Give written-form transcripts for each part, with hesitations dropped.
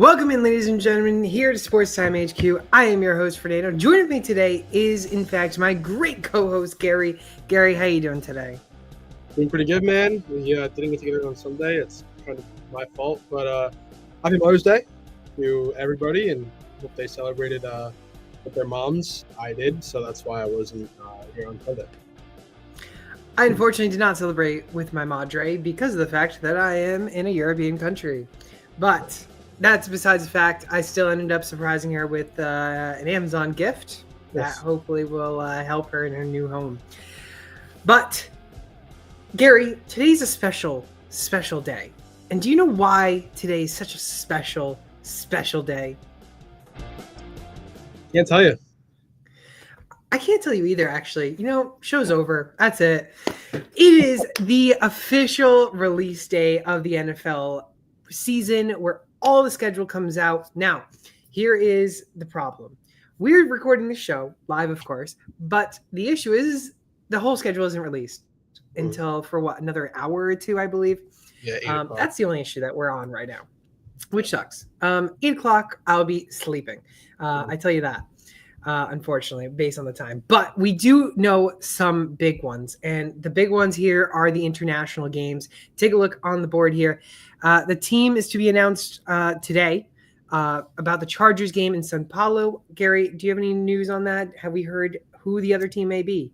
Welcome in, ladies and gentlemen, here to Sports Time HQ. I am your host, Fernando. Joining me today is, in fact, my great co-host, Gary. Gary, how you doing today? Doing pretty good, man. We didn't get together on Sunday. It's kind of my fault, but happy Mother's Day to everybody, and hope they celebrated with their moms. I did, so that's why I wasn't here on Sunday. I unfortunately did not celebrate with my madre because of the fact that I am in a European country. But that's besides the fact. I still ended up surprising her with an Amazon gift that hopefully will help her in her new home. But Gary, today's a special day. And do you know why today is such a special day? Can't tell you. I can't tell you either, actually. Show's over. That's it. It is the official release day of the NFL season where all the schedule comes out. Now, here is the problem. We're recording the show live, of course, but the issue is the whole schedule isn't released until for another hour or two, I believe. Yeah, that's the only issue that we're on right now, which sucks. 8 o'clock, I'll be sleeping. I tell you that, unfortunately, based on the time. But we do know some big ones, and the big ones here are the international games. Take a look on the board here. The team is to be announced today about the Chargers game in Sao Paulo. Gary, do you have any news on that? Have we heard who the other team may be?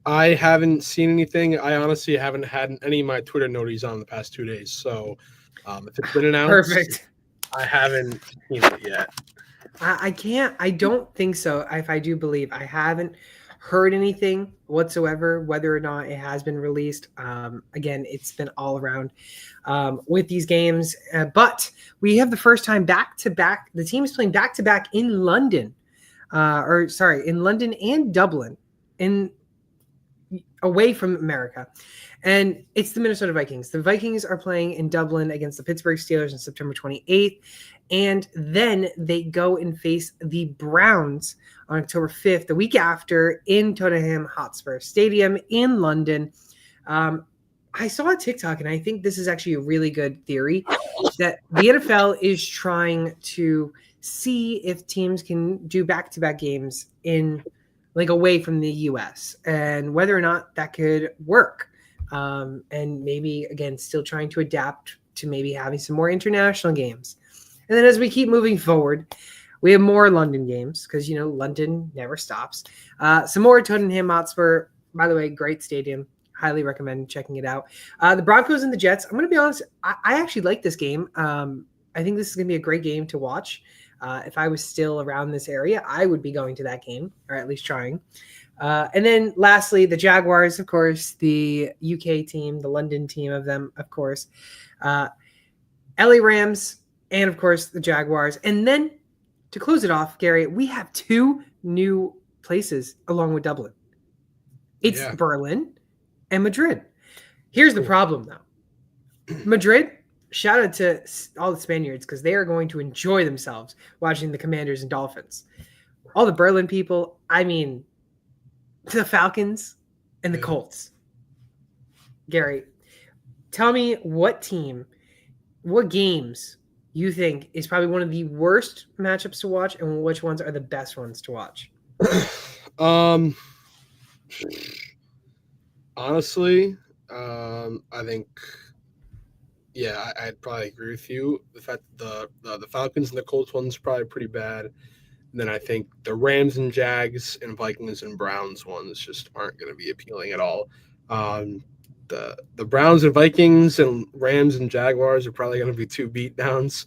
I haven't seen anything. I honestly haven't had any of my Twitter noties on the past 2 days. So if it's been announced, Perfect. I haven't seen it yet. I don't think so. If I do believe, I haven't heard anything whatsoever, whether or not it has been released. Again, it's been all around with these games. But we have the first time back-to-back. The team is playing back-to-back in London. In London and Dublin, away from America. And it's the Minnesota Vikings. The Vikings are playing in Dublin against the Pittsburgh Steelers on September 28th. And then they go and face the Browns on October 5th, the week after, in Tottenham Hotspur Stadium in London. I saw a TikTok, and I think this is actually a really good theory, that the NFL is trying to see if teams can do back-to-back games away from the U.S. and whether or not that could work. And maybe, again, still trying to adapt to maybe having some more international games. And then as we keep moving forward, we have more London games because, London never stops. Some more Tottenham Hotspur. By the way, great stadium. Highly recommend checking it out. The Broncos and the Jets. I'm going to be honest. I actually like this game. I think this is going to be a great game to watch. If I was still around this area, I would be going to that game, or at least trying. And then lastly, the Jaguars, of course, the UK team, the London team of them, of course. LA Rams, and of course, the Jaguars. And then to close it off, Gary, we have two new places along with Dublin. It's Berlin and Madrid. Here's the problem, though. Madrid, shout out to all the Spaniards because they are going to enjoy themselves watching the Commanders and Dolphins. All the Berlin people, the Falcons and the Colts. Gary, tell me what games you think is probably one of the worst matchups to watch and which ones are the best ones to watch? Honestly, I think, I'd probably agree with you. The fact that the Falcons and the Colts one's probably pretty bad. And then I think the Rams and Jags and Vikings and Browns ones just aren't going to be appealing at all. The Browns and Vikings and Rams and Jaguars are probably going to be two beatdowns.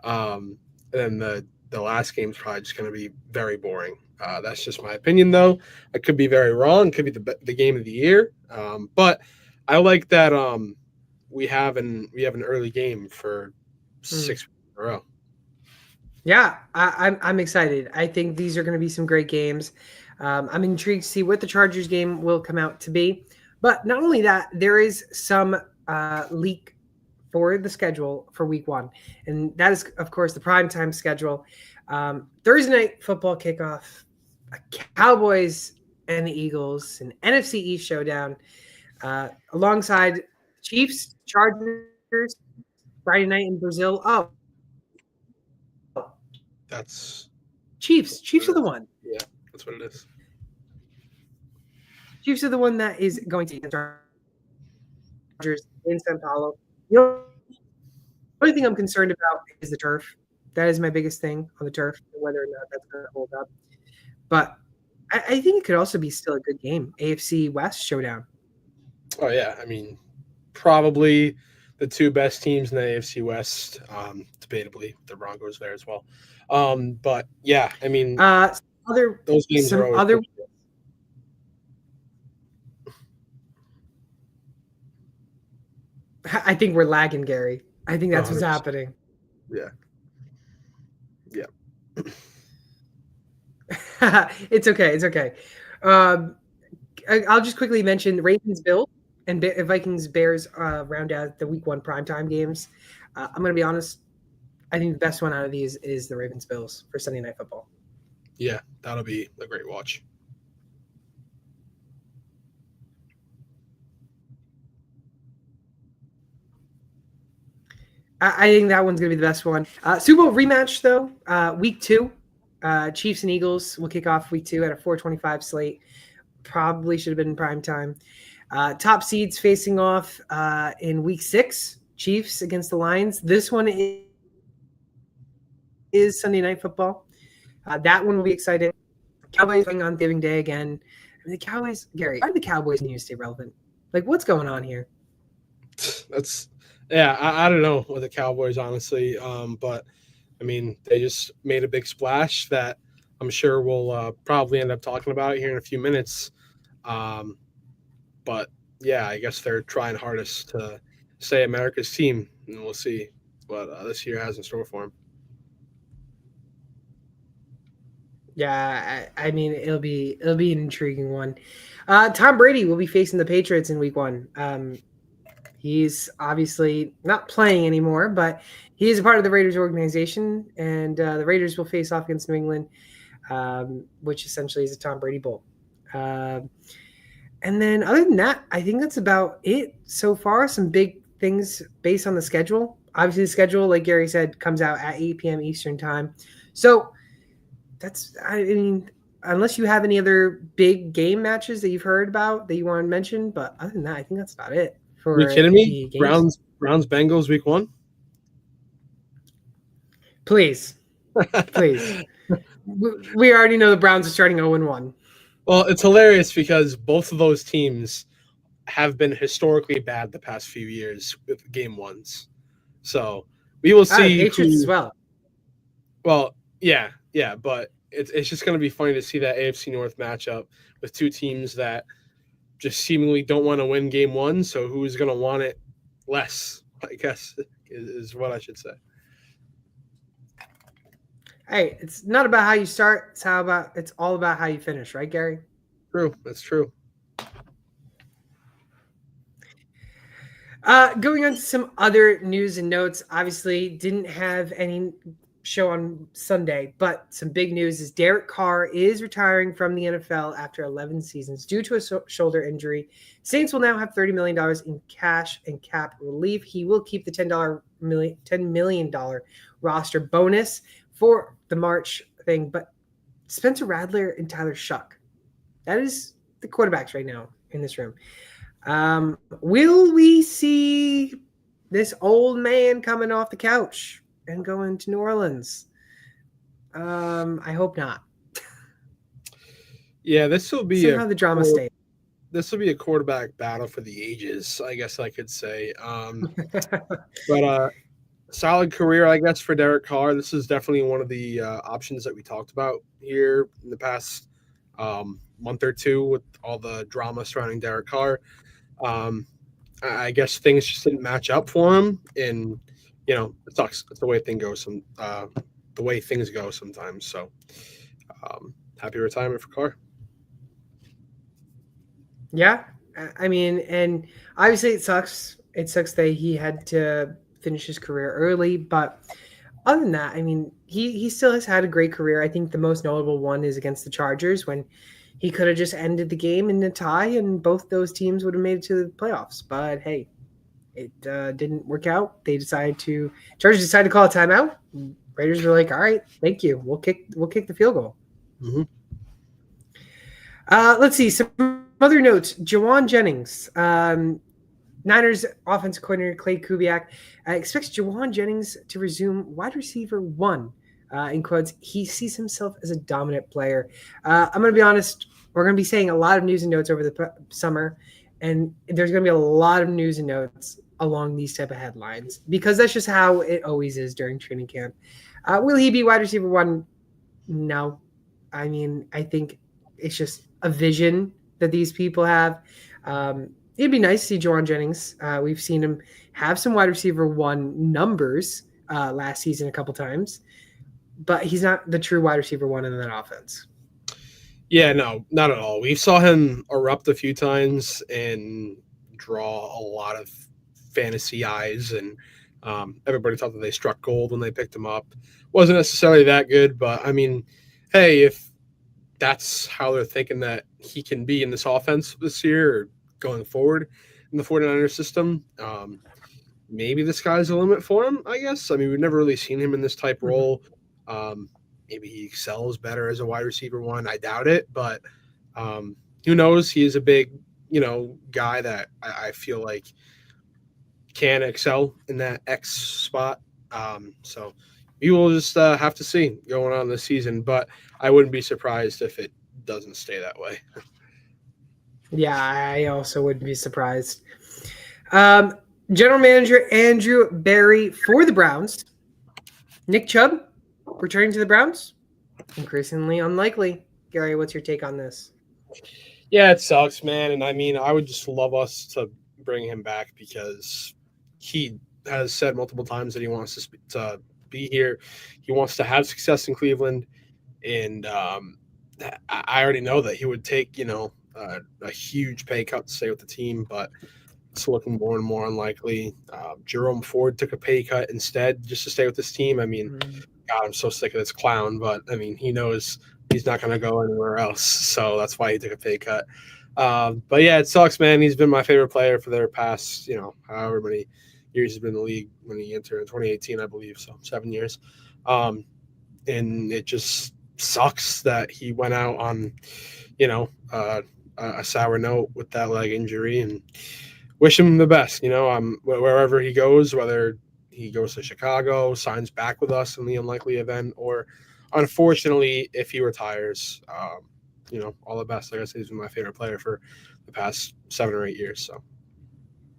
And then the last game is probably just going to be very boring. That's just my opinion, though. I could be very wrong. It could be the game of the year. But I like that we have an early game for 6 weeks in a row. Yeah, I'm excited. I think these are going to be some great games. I'm intrigued to see what the Chargers game will come out to be. But not only that, there is some leak for the schedule for week 1. And that is, of course, the primetime schedule. Thursday night football kickoff, Cowboys and the Eagles, an NFC East showdown, alongside Chiefs, Chargers, Friday night in Brazil. Oh, That's Chiefs. Chiefs are the one. Yeah, that's what it is. Chiefs are the one that is going to against Chargers in Sao Paulo. The only thing I'm concerned about is the turf. That is my biggest thing on the turf, whether or not that's going to hold up. But I think it could also be still a good game. AFC West showdown. Oh yeah, I mean, probably the two best teams in the AFC West. Debatably, the Broncos there as well. But yeah, I mean, those games are always other. I think we're lagging, Gary. I think that's 100%. What's happening. Yeah. Yeah. It's okay. It's okay. I'll just quickly mention Ravens, Bills, and Vikings, Bears round out the week 1 primetime games. I'm going to be honest. I think the best one out of these is the Ravens, Bills for Sunday Night Football. Yeah, that'll be a great watch. I think that one's going to be the best one. Super Bowl rematch, though, week 2. Chiefs and Eagles will kick off week 2 at a 4:25 slate. Probably should have been in prime time. Top seeds facing off in week 6. Chiefs against the Lions. This one is Sunday Night Football. That one will be exciting. Cowboys playing on Thanksgiving Day again. I mean, the Cowboys, Gary, why do the Cowboys need to stay relevant? Like, what's going on here? I don't know with the Cowboys, honestly. But I mean, they just made a big splash that I'm sure we'll probably end up talking about here in a few minutes. But yeah, I guess they're trying hardest to stay America's team, and we'll see what this year has in store for them. Yeah, I mean, it'll be an intriguing one. Tom Brady will be facing the Patriots in week 1. He's obviously not playing anymore, but he is a part of the Raiders organization, and the Raiders will face off against New England, which essentially is a Tom Brady Bowl. And then other than that, I think that's about it so far. Some big things based on the schedule. Obviously, the schedule, like Gary said, comes out at 8 p.m. Eastern time. So I mean, unless you have any other big game matches that you've heard about that you want to mention, but other than that, I think that's about it. Are you kidding me? Browns Bengals week 1? Please. We already know the Browns are starting 0-1. Well, it's hilarious because both of those teams have been historically bad the past few years with game 1s. So we will see. Patriots as well. Well, yeah, but it's just going to be funny to see that AFC North matchup with two teams that just seemingly don't want to win game 1. So who's going to want it less, I guess, is what I should say. Hey, it's not about how you start. It's all about how you finish, right, Gary? True. That's true. Going on to some other news and notes. Obviously, didn't have any show on Sunday, but some big news is Derek Carr is retiring from the NFL after 11 seasons due to a shoulder injury. Saints will now have $30 million in cash and cap relief. He will keep the $10 million roster bonus for the March thing, but Spencer Rattler and Tyler Shuck, that is the quarterbacks right now in this room. Will we see this old man coming off the couch and going to New Orleans? I hope not. Yeah, this will be how the drama stays. This will be a quarterback battle for the ages, I guess I could say. But solid career, I guess, for Derek Carr. This is definitely one of the options that we talked about here in the past month or two with all the drama surrounding Derek Carr. I guess things just didn't match up for him, and it sucks. It's the way things go sometimes. So, happy retirement for Carr. Yeah, I mean, and obviously it sucks. It sucks that he had to finish his career early, but other than that, I mean, he still has had a great career. I think the most notable one is against the Chargers when he could have just ended the game in a tie and both those teams would have made it to the playoffs. But hey, it didn't work out. Chargers decided to call a timeout. Raiders were like, all right, thank you. We'll kick the field goal. Mm-hmm. Let's see some other notes. Jawan Jennings, Niners offensive coordinator Clay Kubiak expects Jawan Jennings to resume wide receiver one. In quotes, he sees himself as a dominant player. I'm going to be honest. We're going to be saying a lot of news and notes over the summer, and there's going to be a lot of news and notes along these type of headlines because that's just how it always is during training camp. Will he be wide receiver one? No. I mean, I think it's just a vision that these people have. It'd be nice to see Jawan Jennings. We've seen him have some wide receiver one numbers last season a couple times, but he's not the true wide receiver one in that offense. Yeah, no, not at all. We saw him erupt a few times and draw a lot of fantasy eyes, and everybody thought that they struck gold when they picked him up. Wasn't necessarily that good, but I mean, hey, if that's how they're thinking that he can be in this offense this year or going forward in the 49ers system, maybe the sky's the limit for him, I guess. I mean, we've never really seen him in this type role. Maybe he excels better as a wide receiver one. I doubt it, but who knows? He is a big, guy that I feel like can excel in that X spot. So we will just have to see going on this season, but I wouldn't be surprised if it doesn't stay that way. Yeah, I also wouldn't be surprised. General Manager Andrew Berry for the Browns. Nick Chubb returning to the Browns? Increasingly unlikely. Gary, what's your take on this? Yeah, it sucks, man. And I mean, I would just love us to bring him back because he has said multiple times that he wants to be here. He wants to have success in Cleveland. And I already know that he would take, a huge pay cut to stay with the team, but it's looking more and more unlikely. Jerome Ford took a pay cut instead just to stay with this team. I mean, God, I'm so sick of this clown, but I mean, he knows he's not going to go anywhere else. So that's why he took a pay cut. But yeah, it sucks, man. He's been my favorite player for their past, however many years he's been in the league when he entered in 2018, I believe. So 7 years. And it just sucks that he went out on, a sour note with that leg injury, and wish him the best, wherever he goes, whether he goes to Chicago, signs back with us in the unlikely event, or unfortunately, if he retires, all the best. Like I said, he's been my favorite player for the past 7 or 8 years. So,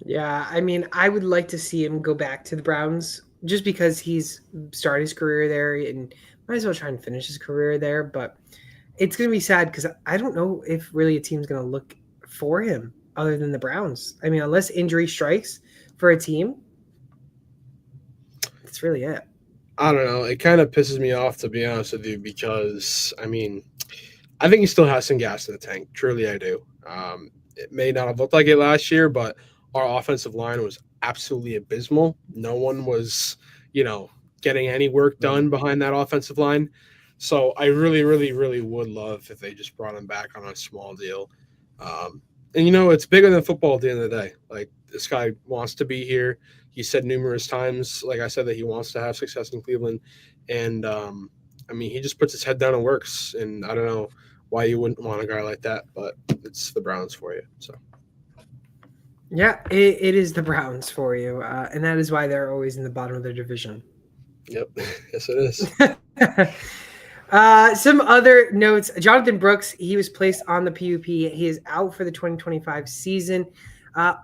yeah, I mean, I would like to see him go back to the Browns just because he's started his career there and might as well try and finish his career there. But it's going to be sad because I don't know if really a team's going to look for him other than the Browns. I mean, unless injury strikes for a team, that's really it. I don't know. It kind of pisses me off, to be honest with you, because, I mean, I think he still has some gas in the tank. Truly, I do. It may not have looked like it last year, but our offensive line was absolutely abysmal. No one was, getting any work done behind that offensive line. So I really, really, really would love if they just brought him back on a small deal. And, it's bigger than football at the end of the day. Like, this guy wants to be here. He said numerous times, like I said, that he wants to have success in Cleveland. And, he just puts his head down and works. And I don't know why you wouldn't want a guy like that, but it's the Browns for you. So, yeah, it is the Browns for you. And that is why they're always in the bottom of their division. Yep. Yes, it is. Some other notes. Jonathan Brooks, he was placed on the PUP. He is out for the 2025 season.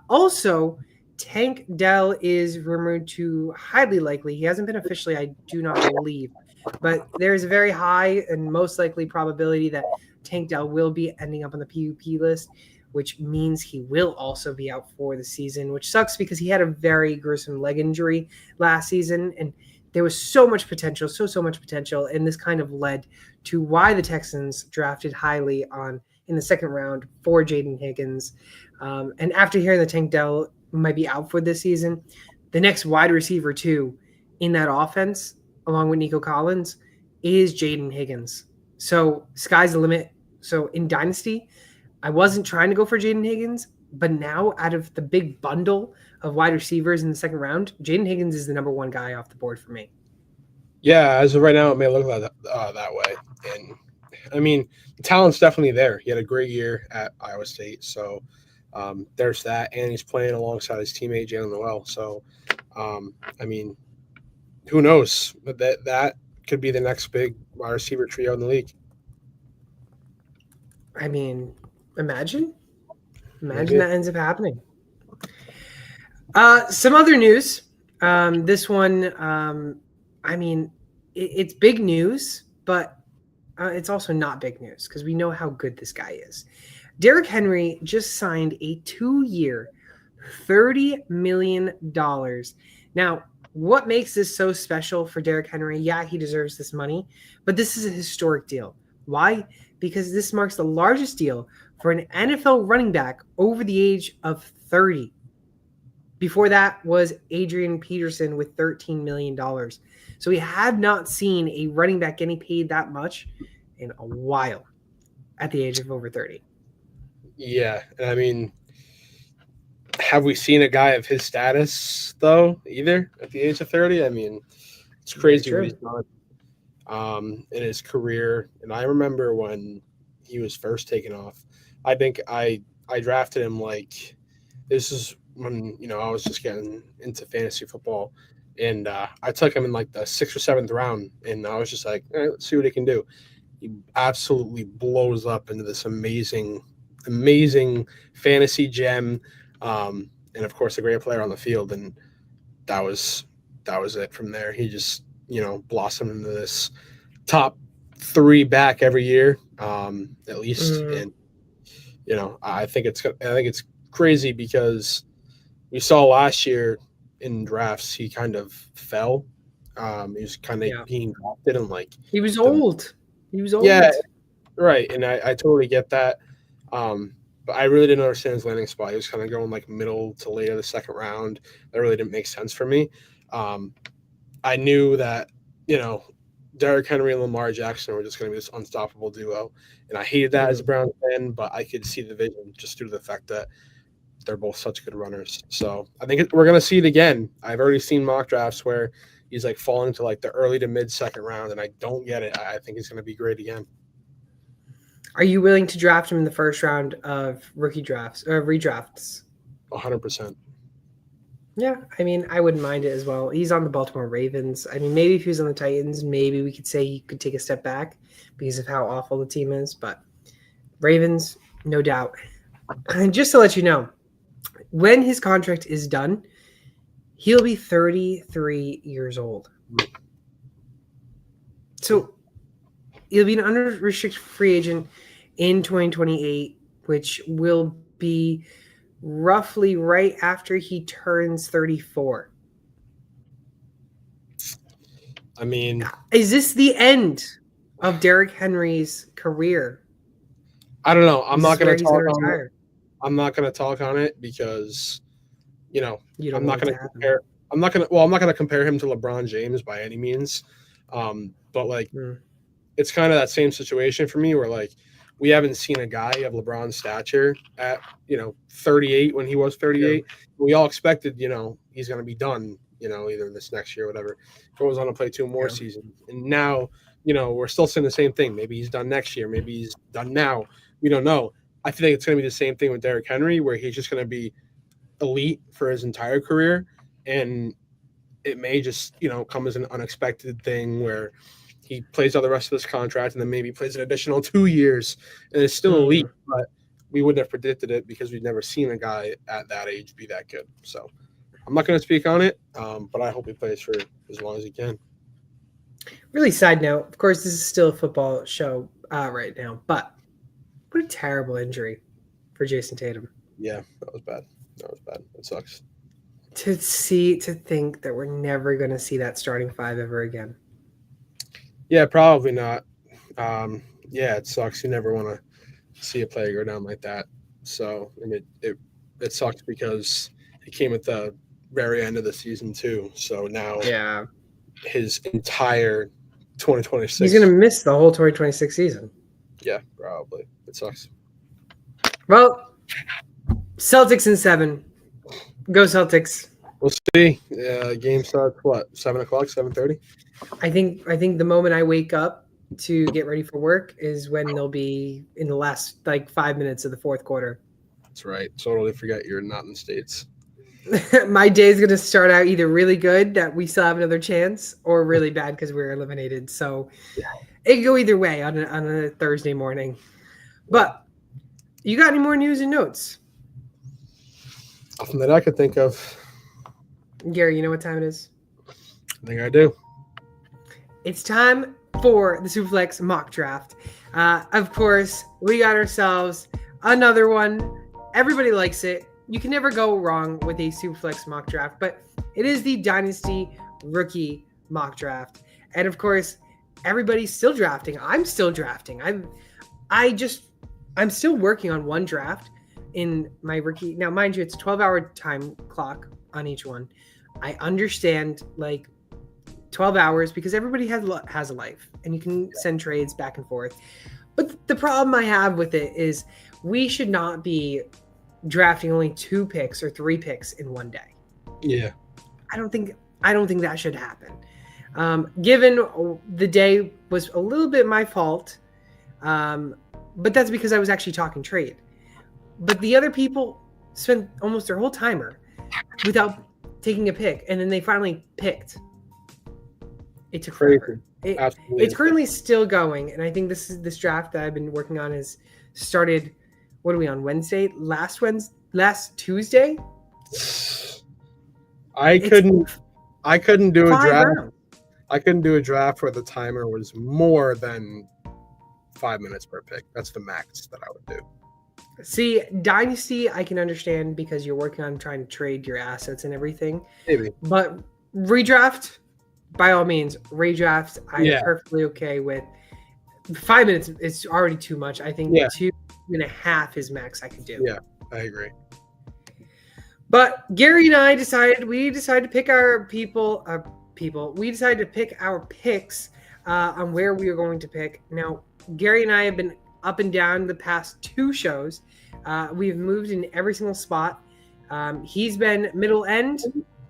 Also, Tank Dell is rumored to highly likely. He hasn't been officially, I do not believe, but there is a very high and most likely probability that Tank Dell will be ending up on the PUP list, which means he will also be out for the season, which sucks because he had a very gruesome leg injury last season, and there was so much potential, so much potential, and this kind of led to why the Texans drafted highly in the second round for Jaden Higgins. And after hearing that Tank Dell might be out for this season, the next wide receiver too in that offense, along with Nico Collins, is Jaden Higgins. So sky's the limit. So in Dynasty, I wasn't trying to go for Jaden Higgins, but now out of the big bundle of wide receivers in the second round, Jaden Higgins is the number one guy off the board for me. Yeah, as of right now, it may look like that way. And I mean, the talent's definitely there. He had a great year at Iowa State, so there's that. And he's playing alongside his teammate Jalen Noel. So, I mean, who knows? But that could be the next big wide receiver trio in the league. I mean, imagine Maybe. that ends up happening. Some other news. This one, I mean, it's big news, but it's also not big news because we know how good this guy is. Derrick Henry just signed a 2-year, $30 million. Now, what makes this so special for Derrick Henry? Yeah, he deserves this money, but this is a historic deal. Why? Because this marks the largest deal for an NFL running back over the age of 30. Before that was Adrian Peterson with $13 million. So we have not seen a running back getting paid that much in a while at the age of over 30. Yeah, I mean, have we seen a guy of his status though? Either at the age of 30. I mean, it's crazy what he's done in his career. And I remember when he was first taken off. I think I drafted him like this is when I was just getting into fantasy football, and I took him in like the 6th or 7th round, and I was just like, let's see what he can do. He absolutely blows up into this amazing fantasy gem, and of course a great player on the field, and that was it from there. He just blossomed into this top 3 back every year, at least, and I think it's crazy because we saw last year in drafts he kind of fell. He was kind of being drafted and like he was old. Yeah, right, and I totally get that. But I really didn't understand his landing spot. He was kind of going like middle to late of the 2nd round. That really didn't make sense for me. I knew that Derrick Henry and Lamar Jackson were just going to be this unstoppable duo, and I hated that as a Browns fan. But I could see the vision just due to the fact that they're both such good runners. So I think we're going to see it again. I've already seen mock drafts where he's like falling to like the early to mid 2nd round, and I don't get it. I think he's going to be great again. Are you willing to draft him in the 1st round of rookie drafts or redrafts? 100%. Yeah, I mean, I wouldn't mind it as well. He's on the Baltimore Ravens. I mean, maybe if he was on the Titans, maybe we could say he could take a step back because of how awful the team is. But Ravens, no doubt. And just to let you know, when his contract is done, he'll be 33 years old. So he'll be an unrestricted free agent in 2028, which will be roughly right after he turns 34. I mean, is this the end of Derrick Henry's career? I don't know. I'm not going to talk on it. I'm not going to talk on it because, I'm not going to compare. I'm not going to compare him to LeBron James by any means. But like, it's kind of that same situation for me where like we haven't seen a guy of LeBron's stature at 38 when he was 38. Yeah. We all expected he's going to be done either this next year or whatever. Goes on to play 2 more seasons, and now we're still saying the same thing. Maybe he's done next year. Maybe he's done now. We don't know. I think it's going to be the same thing with Derrick Henry, where he's just going to be elite for his entire career, and it may just come as an unexpected thing where he plays out the rest of this contract and then maybe plays an additional 2 years and is still elite, but we wouldn't have predicted it because we've never seen a guy at that age be that good. So I'm not going to speak on it, but I hope he plays for as long as he can. Really side note, of course, this is still a football show right now, but what a terrible injury for Jason Tatum. Yeah, that was bad. It sucks. To think that we're never going to see that starting 5 ever again. Yeah, probably not. Yeah, it sucks. You never want to see a player go down like that. So, and it sucks because he came at the very end of the season too. So now, his entire 2026. He's going to miss the whole 2026 season. Yeah, probably. It sucks. Well, Celtics in 7. Go Celtics. We'll see. Game starts what? 7 o'clock, 7:30. I think the moment I wake up to get ready for work is when they'll be in the last like 5 minutes of the fourth quarter. That's right. Totally forget you're not in the States. My day is going to start out either really good that we still have another chance, or really bad because we're eliminated. So it can go either way on a Thursday morning. But you got any more news and notes? Nothing that I could think of. Gary, you know what time it is? I think I do. It's time for the Superflex mock draft. Of course, we got ourselves another one. Everybody likes it. You can never go wrong with a Superflex mock draft, but it is the Dynasty rookie mock draft. And of course, everybody's still drafting. I'm still drafting. I'm still working on one draft in my rookie. Now, mind you, it's a 12-hour time clock on each one. I understand like 12 hours because everybody has a life and you can send trades back and forth. But the problem I have with it is we should not be drafting only 2 picks or 3 picks in one day. Yeah. I don't think that should happen. Given the day was a little bit my fault, but that's because I was actually talking trade. But the other people spent almost their whole timer without taking a pick, and then they finally picked. It took forever. It's currently still going, and I think this draft that I've been working on has started. What are we on Wednesday? Last Tuesday. I couldn't do a draft. Rounds. I couldn't do a draft where the timer was more than 5 minutes per pick. That's the max that I would do. See, Dynasty, I can understand because you're working on trying to trade your assets and everything. Maybe. But redraft, by all means, redraft, I'm perfectly okay with. 5 minutes is already too much. I think 2.5 is max I could do. Yeah, I agree. But Gary and I decided to pick our people. We decided to pick our picks on where we were going to pick. Now, Gary and I have been up and down the past 2 shows. We've moved in every single spot. He's been middle end.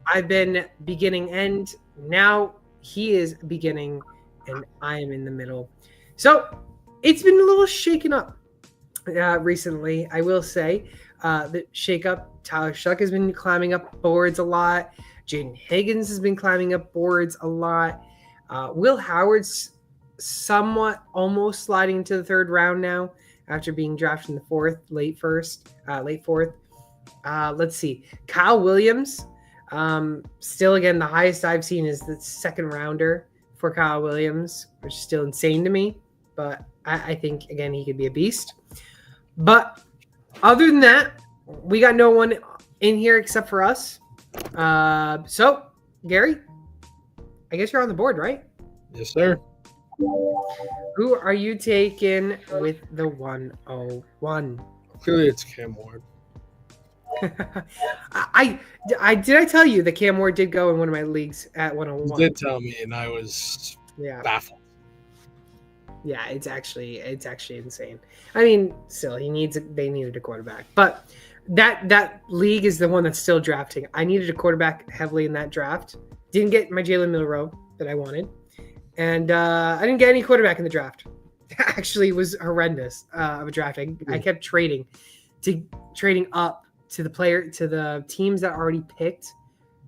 I've been beginning end. Now he is beginning and I am in the middle. So it's been a little shaken up recently, I will say. The shake up, Tyler Shuck has been climbing up boards a lot. Jaden Higgins has been climbing up boards a lot. Will Howard's somewhat almost sliding into the 3rd round now after being drafted in the late 4th. Let's see. Kyle Williams, still again, the highest I've seen is the 2nd rounder for Kyle Williams, which is still insane to me. But I think, again, he could be a beast. But other than that, we got no one in here except for us. So, Gary, I guess you're on the board, right? Yes, sir. Who are you taking with the 101? Clearly, it's Cam Ward. I tell you that Cam Ward did go in one of my leagues at 101. You did tell me, and I was baffled. Yeah, it's actually insane. I mean, still, they needed a quarterback, but that league is the one that's still drafting. I needed a quarterback heavily in that draft. Didn't get my Jalen Milroe that I wanted, and I didn't get any quarterback in the draft. Actually, it was horrendous of a draft. I kept trading up to the teams that already picked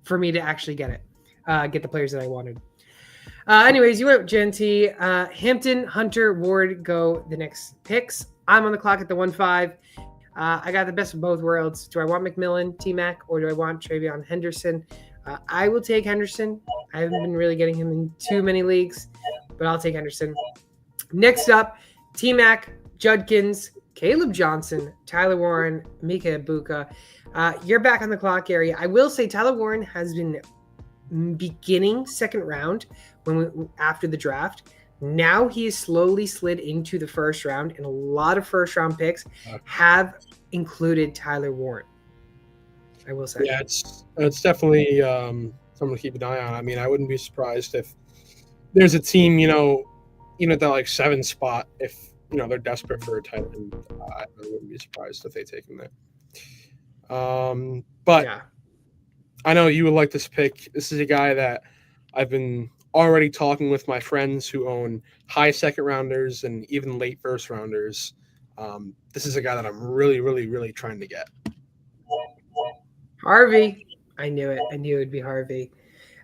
for me to actually get the players that I wanted. Anyways, you went Genty, Hampton, Hunter, Ward go the next picks. I'm on the clock at the 1-5. I got the best of both worlds. Do I want McMillan, T-Mac, or do I want Travion Henderson? I will take Henderson. I haven't been really getting him in too many leagues, but I'll take Henderson. Next up, T-Mac, Judkins, Caleb Johnson, Tyler Warren, Mika Ibuka. You're back on the clock, Gary. I will say Tyler Warren has been beginning 2nd round after the draft. Now he has slowly slid into the 1st round, and a lot of 1st round picks have included Tyler Warren. I will say. Yeah, it's definitely something to keep an eye on. I mean, I wouldn't be surprised if there's a team, at that like 7 spot, if they're desperate for a tight end. I wouldn't be surprised if they take him there. But I know you would like this pick. This is a guy that I've been already talking with my friends who own high second rounders and even late first rounders. This is a guy that I'm really, really, really trying to get. Harvey. I knew it. I knew it would be Harvey.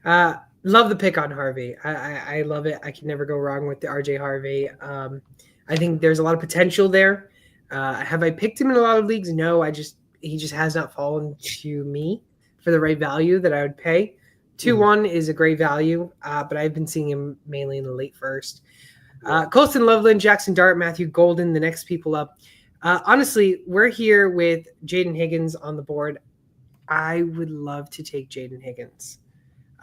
Love the pick on Harvey. I love it. I can never go wrong with the RJ Harvey. I think there's a lot of potential there. Have I picked him in a lot of leagues? No, he just has not fallen to me for the right value that I would pay. 2-1 is a great value, but I've been seeing him mainly in the late first. Colston Loveland, Jackson Dart, Matthew Golden, the next people up. Honestly, we're here with Jaden Higgins on the board. I would love to take Jaden Higgins.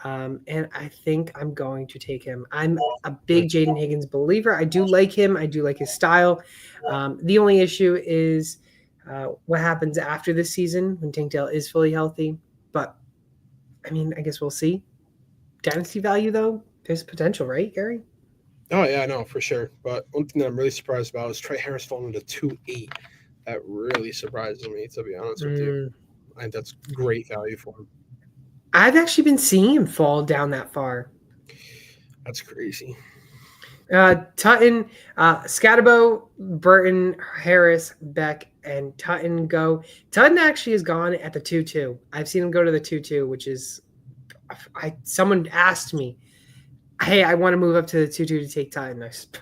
And I think I'm going to take him. I'm a big Jaden Higgins believer. I do like him. I do like his style. The only issue is what happens after this season when Tank Dell is fully healthy. But, I mean, I guess we'll see. Dynasty value, though, there's potential, right, Gary? Oh, yeah, no, for sure. But one thing that I'm really surprised about is Trey Harris falling to 2.8. That really surprises me, to be honest with you. I think that's great value for him. I've actually been seeing him fall down that far. That's crazy. Tutton, Scatabo, Burton, Harris, Beck, and Tutton go. Tutton actually has gone at the 2-2. I've seen him go to the 2-2, which is someone asked me, hey, I want to move up to the 2-2 to take Tutton. I said,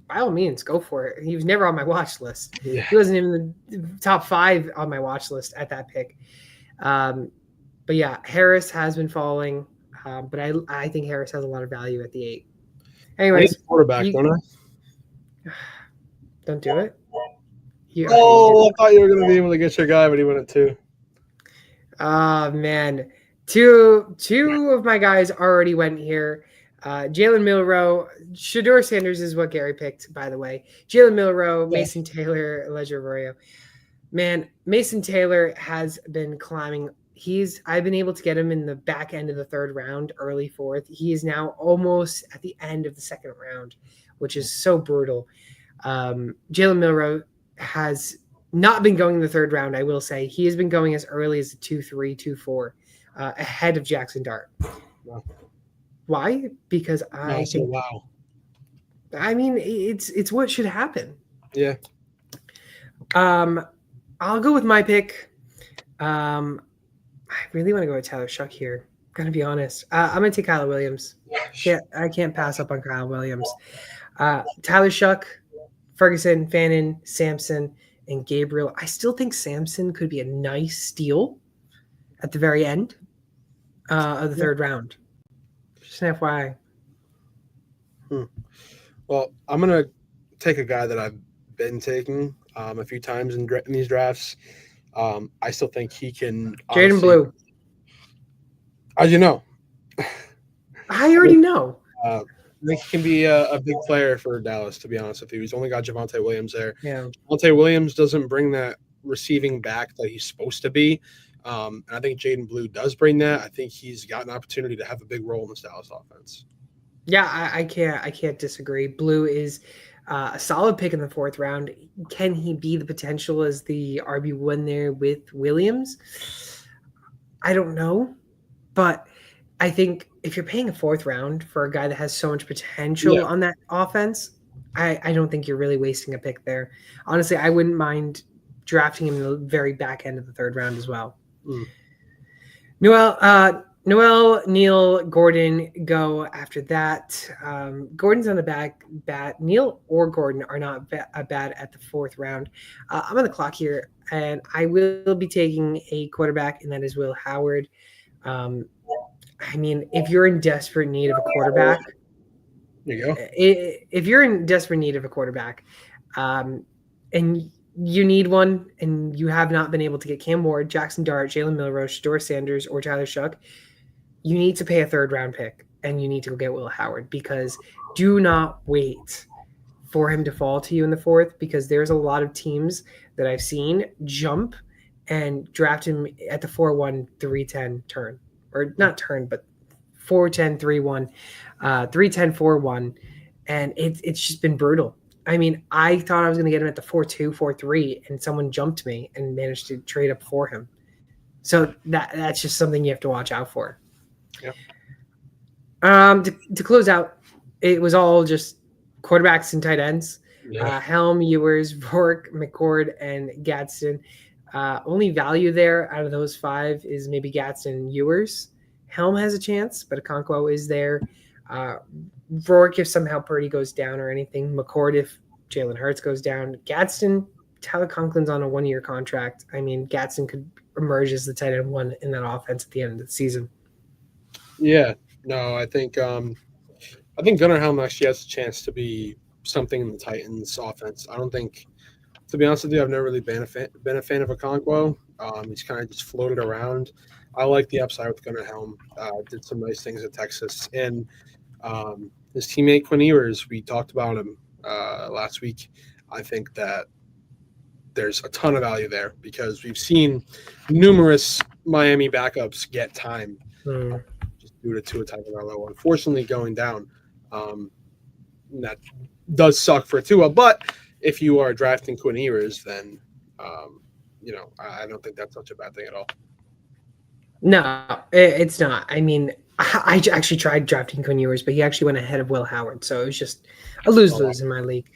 by all means, go for it. He was never on my watch list. Yeah. He wasn't even the top 5 on my watch list at that pick. But yeah, Harris has been falling, but I think Harris has a lot of value at the 8. Anyways, quarterback, don't I? Don't do it. I thought you were going to be able to get your guy, but he went at 2. Oh man, two of my guys already went here. Jalen Milroe, Shador Sanders is what Gary picked, by the way. Jalen Milroe, Mason Taylor, Elijah Arroyo. Man, Mason Taylor has been climbing. I've been able to get him in the back end of the 3rd round, early 4th. He is now almost at the end of the 2nd round, which is so brutal. Jalen Milroe has not been going in the 3rd round, I will say. He has been going as early as 2-3, 2-4, ahead of Jackson Dart. Wow. Why? Because I think. Wow. I mean, it's what should happen. Yeah. I'll go with my pick. I really want to go with Tyler Shuck here. I'm going to be honest. I'm going to take Kyle Williams. I can't pass up on Kyle Williams. Tyler Shuck, Ferguson, Fannin, Sampson, and Gabriel. I still think Sampson could be a nice steal at the very end of the 3rd round. Just an FYI. Well, I'm going to take a guy that I've been taking a few times in these drafts. I still think he can. Jaden Blue. As you know. I already know. I think he can be a big player for Dallas, to be honest with you. He's only got Javonte Williams there. Yeah. Javonte Williams doesn't bring that receiving back that he's supposed to be. And I think Jaden Blue does bring that. I think he's got an opportunity to have a big role in this Dallas offense. Yeah, I can't disagree. Blue is a solid pick in the 4th round. Can he be the potential as the RB1 there with Williams? I don't know. But I think if you're paying a 4th round for a guy that has so much potential on that offense, I don't think you're really wasting a pick there. Honestly, I wouldn't mind drafting him in the very back end of the 3rd round as well. Noel, Neil, Gordon go after that. Gordon's on the back bat. Neil or Gordon are not bad at the 4th round. I'm on the clock here, and I will be taking a quarterback, and that is Will Howard. I mean, if you're in desperate need of a quarterback, there you go. If you're in desperate need of a quarterback, and you need one, and you have not been able to get Cam Ward, Jackson Dart, Jalen Milroe, Shador Sanders, or Tyler Shuck, you need to pay a 3rd round pick, and you need to go get Will Howard, because do not wait for him to fall to you in the 4th, because there's a lot of teams that I've seen jump and draft him at the 4-1, 3-10 turn. Or not turn, but 4-10, 3-1, 3-10, 4-1. And it's just been brutal. I mean, I thought I was going to get him at the 4-2, 4-3, and someone jumped me and managed to trade up for him. So that's just something you have to watch out for. Yep. To close out, it was all just quarterbacks and tight ends. Yeah. Helm, Ewers, Vork, McCord, and Gadsden. Only value there out of those five is maybe Gadsden and Ewers. Helm has a chance, but Okonkwo is there. Vork if somehow Purdy goes down or anything. McCord if Jalen Hurts goes down. Gadsden, Tyler Conklin's on a 1-year contract. I mean, Gadsden could emerge as the tight end one in that offense at the end of the season. Yeah. No, I think Gunnar Helm actually has a chance to be something in the Titans offense. I don't think, to be honest with you, I've never really been a fan of Okonkwo. He's kind of just floated around. I like the upside with Gunnar Helm. Did some nice things at Texas, and his teammate Quinn Ewers, we talked about him last week. I think that there's a ton of value there because we've seen numerous Miami backups get time just due to Tua Tagovailoa, unfortunately going down. That does suck for Tua, but if you are drafting Quinn Ewers, then I don't think that's such a bad thing at all. No, it's not. I mean, I actually tried drafting Quinn Ewers, but he actually went ahead of Will Howard, so it was just a lose-lose in my league.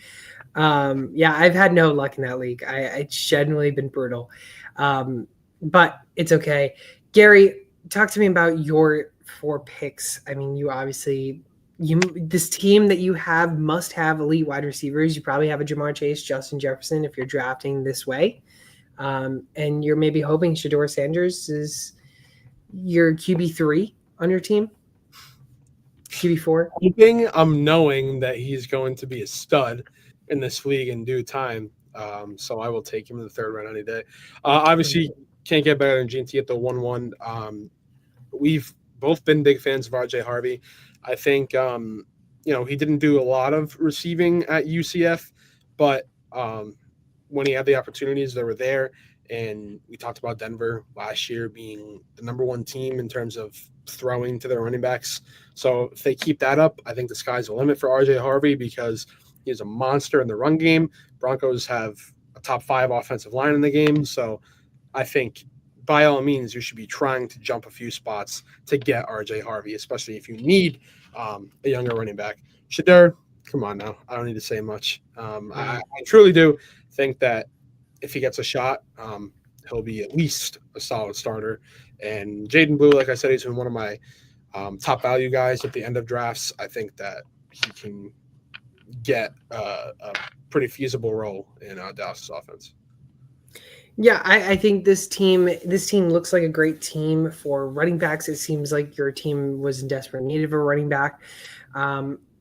Yeah, I've had no luck in that league. It's genuinely been brutal, but it's okay. Gary, talk to me about your 4 picks. I mean, you obviously this team that you have must have elite wide receivers. You probably have a Jamar Chase, Justin Jefferson if you're drafting this way, and you're maybe hoping Shedeur Sanders is your QB3 on your team. QB4. Hoping, I'm knowing that he's going to be a stud in this league in due time. So I will take him in the 3rd round any day. Obviously, can't get better than GNT at the 1-1. We've both been big fans of RJ Harvey. I think, he didn't do a lot of receiving at UCF, but when he had the opportunities, they were there. And we talked about Denver last year being the number 1 team in terms of throwing to their running backs. So if they keep that up, I think the sky's the limit for RJ Harvey because he's a monster in the run game. Broncos have a top 5 offensive line in the game. So I think by all means, you should be trying to jump a few spots to get RJ Harvey, especially if you need a younger running back. Shedeur, come on now. I don't need to say much. I truly do think that if he gets a shot, he'll be at least a solid starter. And Jaden Blue, like I said, he's been one of my top value guys at the end of drafts. I think that he can get a pretty feasible role in Dallas' offense. Yeah, I think this team looks like a great team for running backs. It seems like your team was in desperate need of a running back.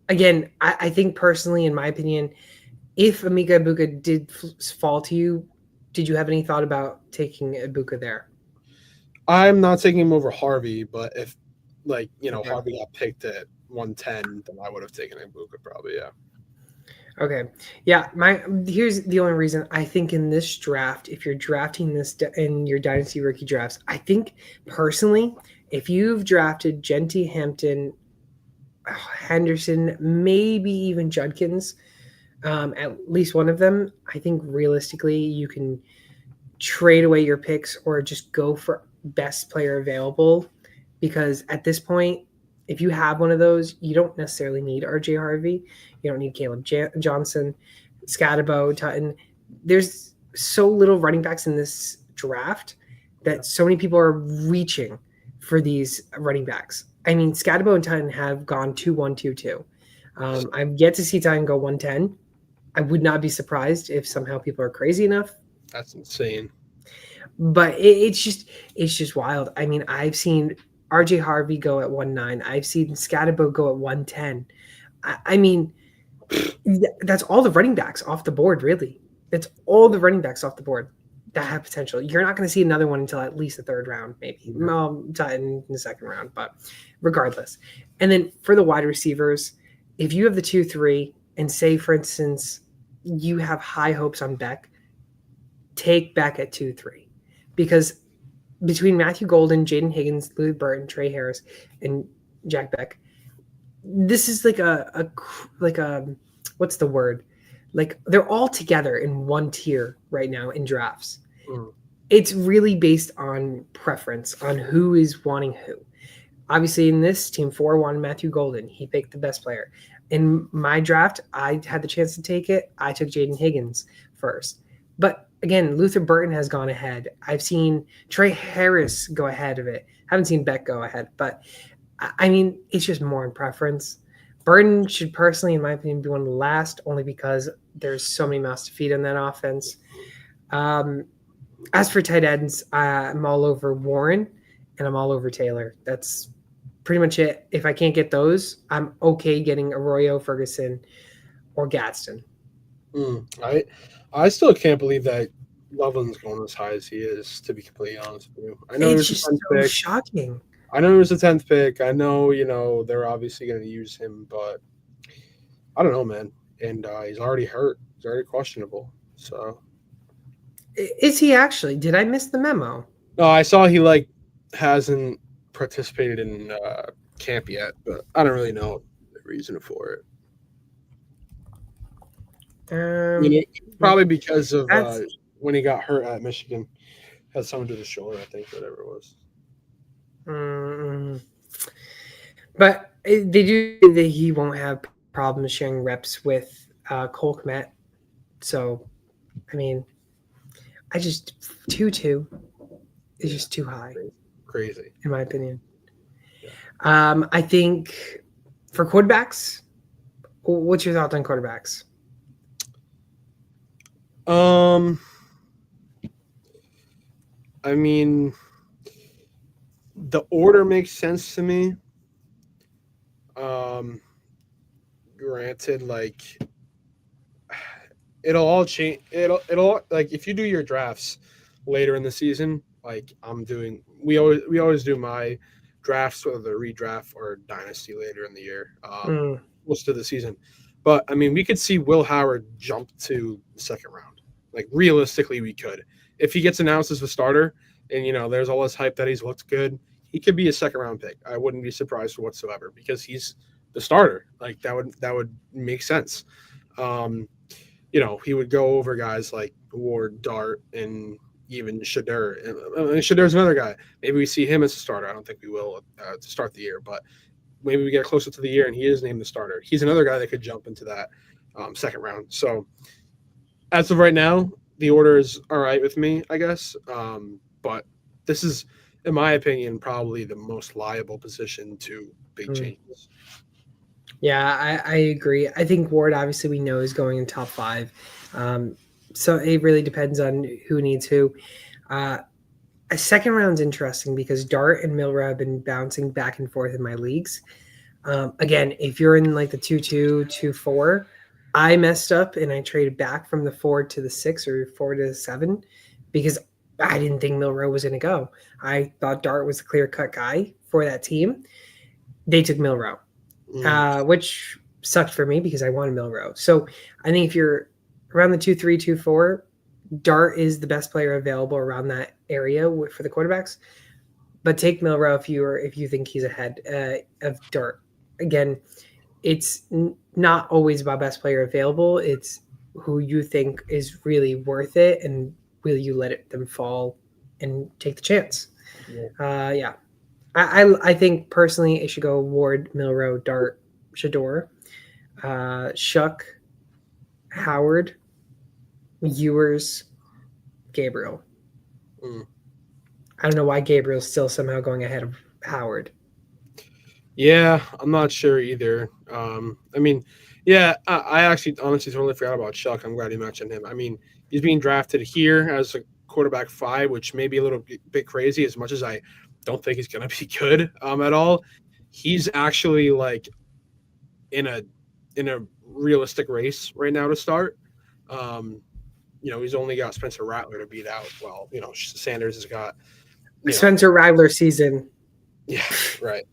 Again, I think personally, in my opinion, if Emeka Egbuka did fall to you, did you have any thought about taking Egbuka there? I'm not taking him over Harvey, but if Harvey got picked at 110, then I would have taken Egbuka probably, yeah. Okay. Yeah, here's the only reason I think in this draft, if you're drafting this in your Dynasty rookie drafts, I think personally, if you've drafted Genty, Hampton, Henderson, maybe even Judkins, at least one of them, I think realistically you can trade away your picks or just go for best player available, because at this point, if you have one of those, you don't necessarily need RJ Harvey. You don't need Caleb Johnson, Scatterbo, Tutton. There's so little running backs in this draft that so many people are reaching for these running backs. I mean, Scatterbo and Tutton have gone 2-1, 2-2. I've yet to see Tutton go 110. I would not be surprised if somehow people are crazy enough. That's insane. But it's just wild. I mean, I've seen RJ Harvey go at 1-9. I've seen Scatterbo go at 110. I mean, that's all the running backs off the board, really. It's all the running backs off the board that have potential. You're not going to see another one until at least the 3rd round, maybe. In the 2nd round, but regardless. And then for the wide receivers, if you have the 2-3 and say, for instance, you have high hopes on Beck, take Beck at 2-3. Because between Matthew Golden, Jaden Higgins, Louis Burton, Trey Harris, and Jack Beck, this is like a what's the word? Like they're all together in one tier right now in drafts. it's really based on preference, on who is wanting who. Obviously, in this team, 4 wanted Matthew Golden. He picked the best player. In my draft, I had the chance to take it. I took Jaden Higgins first. But again, Luther Burton has gone ahead. I've seen Trey Harris go ahead of it. Haven't seen Beck go ahead. But, I mean, it's just more in preference. Burton should personally, in my opinion, be one of the last, only because there's so many mouths to feed on that offense. As for tight ends, I'm all over Warren and I'm all over Taylor. That's pretty much it. If I can't get those, I'm okay getting Arroyo, Ferguson, or Gadsden. I still can't believe that Loveland's going as high as he is, to be completely honest with you. I know It's he was just a 10th so pick. shocking. I know he was a 10th pick. I know, they're obviously going to use him, but I don't know, man. And he's already hurt. He's already questionable. So Is he actually? Did I miss the memo? no, I saw he hasn't participated in camp yet, but I don't really know the reason for it. Probably because of when he got hurt at Michigan, had something to the shoulder, I think, whatever it was. But they do say that he won't have problems sharing reps with Cole Kmet. So, I mean, I just 2-2 is just too high. Crazy, in my opinion. Yeah. I think for quarterbacks, what's your thoughts on quarterbacks? I mean, the order makes sense to me. Granted, it'll all change. It'll if you do your drafts later in the season, we always do my drafts, whether they're redraft or dynasty later in the year, most of the season. But I mean, we could see Will Howard jump to the second round. Realistically, we could. If he gets announced as the starter, and there's all this hype that he's looked good, he could be a second round pick. I wouldn't be surprised whatsoever because he's the starter. That would make sense. He would go over guys like Ward, Dart, and even Shadur. And Shadur's another guy. Maybe we see him as a starter. I don't think we will to start the year, but maybe we get closer to the year and he is named the starter. He's another guy that could jump into that second round. So as of right now, the order is all right with me, I guess. But this is, in my opinion, probably the most liable position to big changes. Yeah, I agree. I think Ward, obviously, we know is going in top 5. So it really depends on who needs who. A second round's interesting because Dart and Milrow have been bouncing back and forth in my leagues. Again, if you're in the 2-2, 2-4, I messed up and I traded back from the 4 to the 6 or 4 to the 7 because I didn't think Milrow was going to go. I thought Dart was a clear-cut guy for that team. They took Milrow, which sucked for me because I wanted Milrow. So I think if you're around the 2-3, 2-4, Dart is the best player available around that area for the quarterbacks. But take Milrow if you think he's ahead of Dart. Again, it's not always about best player available. It's who you think is really worth it, and will you let them fall and take the chance? Yeah. I think personally it should go Ward, Milrow, Dart, Shador, Shuck, Howard, Ewers, Gabriel. I don't know why Gabriel's still somehow going ahead of Howard. Yeah, I'm not sure either. I mean, yeah, I actually honestly totally forgot about Shuck. I'm glad you mentioned him. I mean, he's being drafted here as a quarterback 5, which may be a little bit crazy as much as I don't think he's going to be good at all. He's actually in a realistic race right now to start. He's only got Spencer Rattler to beat out. Well, Sanders has got Spencer Rattler season. Yeah, right.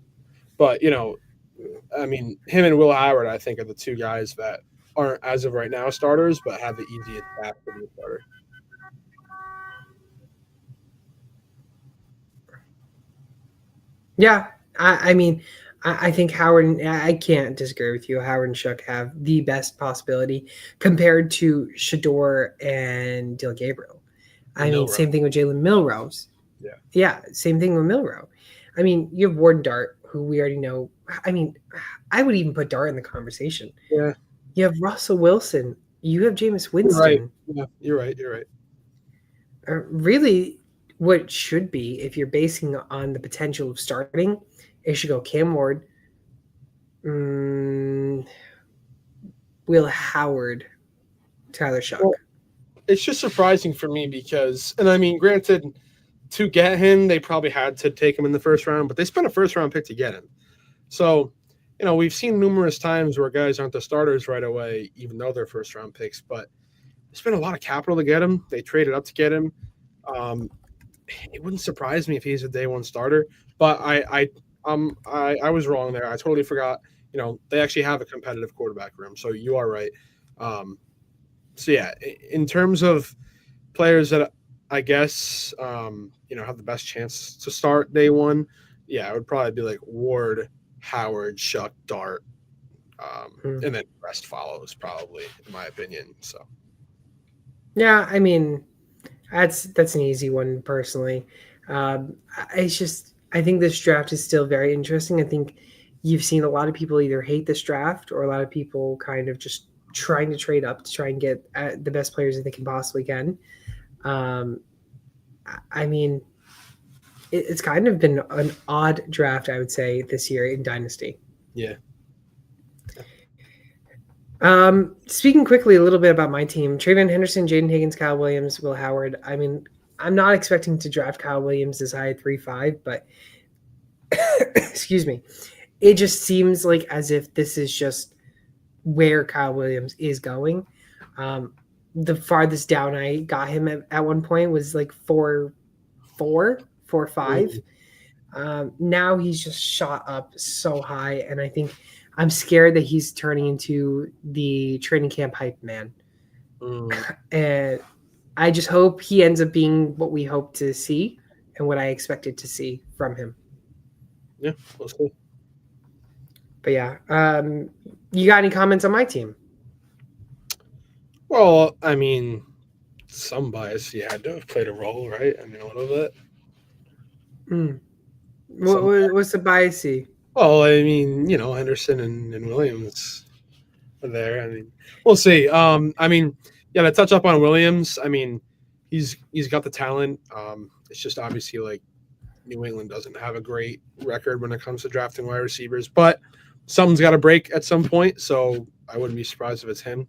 But, I mean, him and Will Howard, I think, are the two guys that aren't, as of right now, starters, but have the easiest path to be a starter. Yeah, I mean, I think Howard, I can't disagree with you. Howard and Shuck have the best possibility compared to Shador and Dylan Gabriel. I mean, same thing with Jalen Milrose. Yeah, same thing with Milroe. I mean, you have Warden Dart, who we already know. I mean, I would even put Dart in the conversation. Yeah. You have Russell Wilson. You have Jameis Winston. You're right. Really, what should be, if you're basing on the potential of starting, it should go Cam Ward, Will Howard, Tyler Shuck. Well, it's just surprising for me because, and I mean, granted, to get him, they probably had to take him in the first round, but they spent a first-round pick to get him. So, you know, we've seen numerous times where guys aren't the starters right away, even though they're first-round picks, but they spent a lot of capital to get him. They traded up to get him. It wouldn't surprise me if he's a day one starter, but I was wrong there. I totally forgot. You know, they actually have a competitive quarterback room, so you are right. So yeah, in terms of players that I guess you know, have the best chance to start day one, yeah, it would probably be like Ward, Howard, Shuck, Dart, and then the rest follows probably, in my opinion. So yeah, I mean, that's an easy one personally. It's just, I think this draft is still very interesting. I think you've seen a lot of people either hate this draft or a lot of people kind of just trying to trade up to try and get the best players that they can possibly can. I mean, it's kind of been an odd draft, I would say, this year in Dynasty. Yeah. Speaking quickly a little bit about my team, Trayvon Henderson, Jaden Higgins, Kyle Williams, Will Howard. I mean, I'm not expecting to draft Kyle Williams as high at 3-5, but excuse me, it just seems like as if this is just where Kyle Williams is going. The farthest down I got him at one point was like 4-5. Now he's just shot up so high, and I think I'm scared that he's turning into the training camp hype man. And I just hope he ends up being what we hope to see and what I expected to see from him. Yeah, we'll see. But yeah, you got any comments on my team? Well, I mean, some bias you had to have played a role, right? I mean, a little bit. What's the bias? Well, I mean, you know, Henderson and Williams are there. I mean, we'll see. I mean, yeah, to touch up on Williams, I mean, he's got the talent. It's just obviously like New England doesn't have a great record when it comes to drafting wide receivers, but something's got to break at some point, so I wouldn't be surprised if it's him.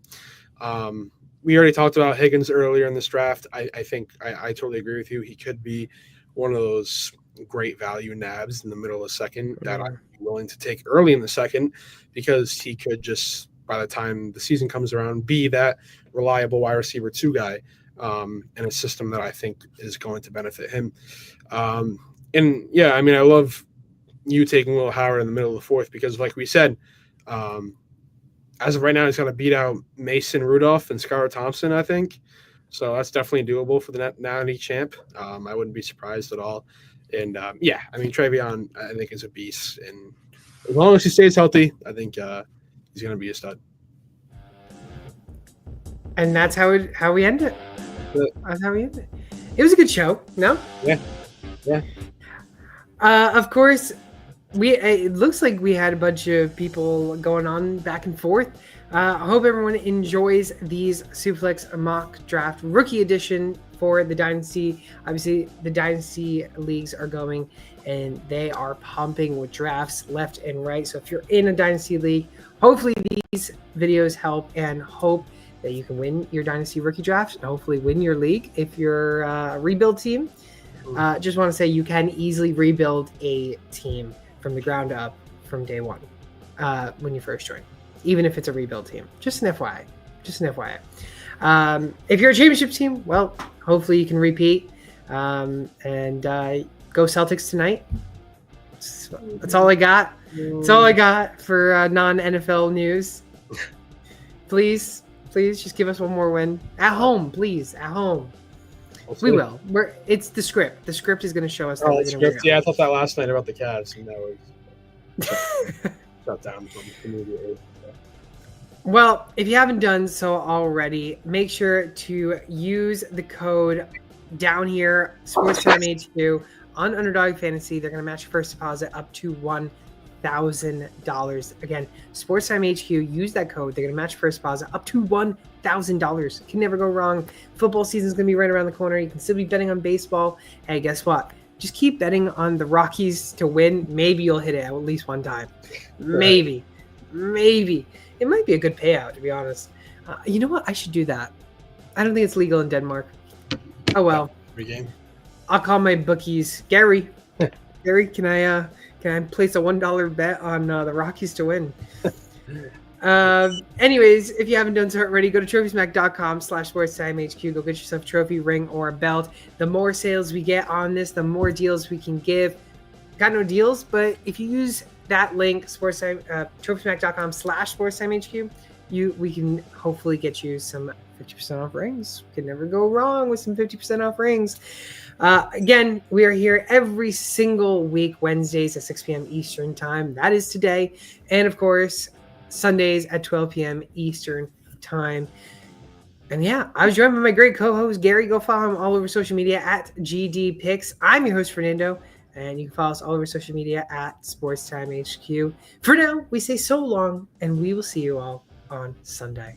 We already talked about Higgins earlier in this draft. I think I totally agree with you. He could be one of those great value nabs in the middle of the second that I'd be willing to take early in the second, because he could just, by the time the season comes around, be that reliable wide receiver 2 guy in a system that I think is going to benefit him. And yeah, I mean, I love you taking Will Howard in the middle of the fourth because, like we said, as of right now, he's going to beat out Mason Rudolph and Skylar Thompson, I think. So that's definitely doable for the Natty champ. I wouldn't be surprised at all. And yeah, I mean, Trayvon, I think, is a beast. And as long as he stays healthy, I think he's going to be a stud. And that's how we end it. That's how we end it. It was a good show, no? Yeah. Of course, it looks like we had a bunch of people going on back and forth. I hope everyone enjoys these Superflex mock draft rookie edition for the Dynasty. Obviously, the Dynasty leagues are going, and they are pumping with drafts left and right. So if you're in a Dynasty league, hopefully these videos help, and hope that you can win your Dynasty rookie draft and hopefully win your league if you're a rebuild team. Just want to say you can easily rebuild a team from the ground up from day one when you first join, even if it's a rebuild team. Just an FYI. If you're a championship team, well, hopefully you can repeat and go Celtics tonight. That's all I got. That's all I got for non-NFL news. Please just give us one more win at home, please. At home. We will. It's the script. The script is going to show us. The script. Yeah, I thought that last night about the Cavs, and that was shut down immediately. Well, if you haven't done so already, make sure to use the code down here, Sports Time HQ on Underdog Fantasy. They're going to match your first deposit up to $1,000. Again, Sports Time HQ, use that code. They're going to match first deposit up to $1,000. Can never go wrong. Football season is going to be right around the corner. You can still be betting on baseball. Hey, guess what? Just keep betting on the Rockies to win. Maybe you'll hit it at least one time. Maybe. It might be a good payout, to be honest. You know what? I should do that. I don't think it's legal in Denmark. Oh, well. Free game. I'll call my bookies. Gary, can I place a $1 bet on the Rockies to win? Anyways, if you haven't done so already, go to TrophySmack.com/SportsTimeHQ. Go get yourself a trophy, ring, or a belt. The more sales we get on this, the more deals we can give. Got no deals, but if you use that link, TrophySmack.com/SportsTimeHQ, we can hopefully get you some 50% off rings. Can never go wrong with some 50% off rings. Again, we are here every single week, Wednesdays at 6 p.m. Eastern time. That is today. And of course, Sundays at 12 p.m. Eastern time. And yeah, I was joined by my great co-host, Gary. Go follow him all over social media at GDPicks. I'm your host, Fernando. And you can follow us all over social media at SportsTimeHQ. For now, we say so long, and we will see you all on Sunday.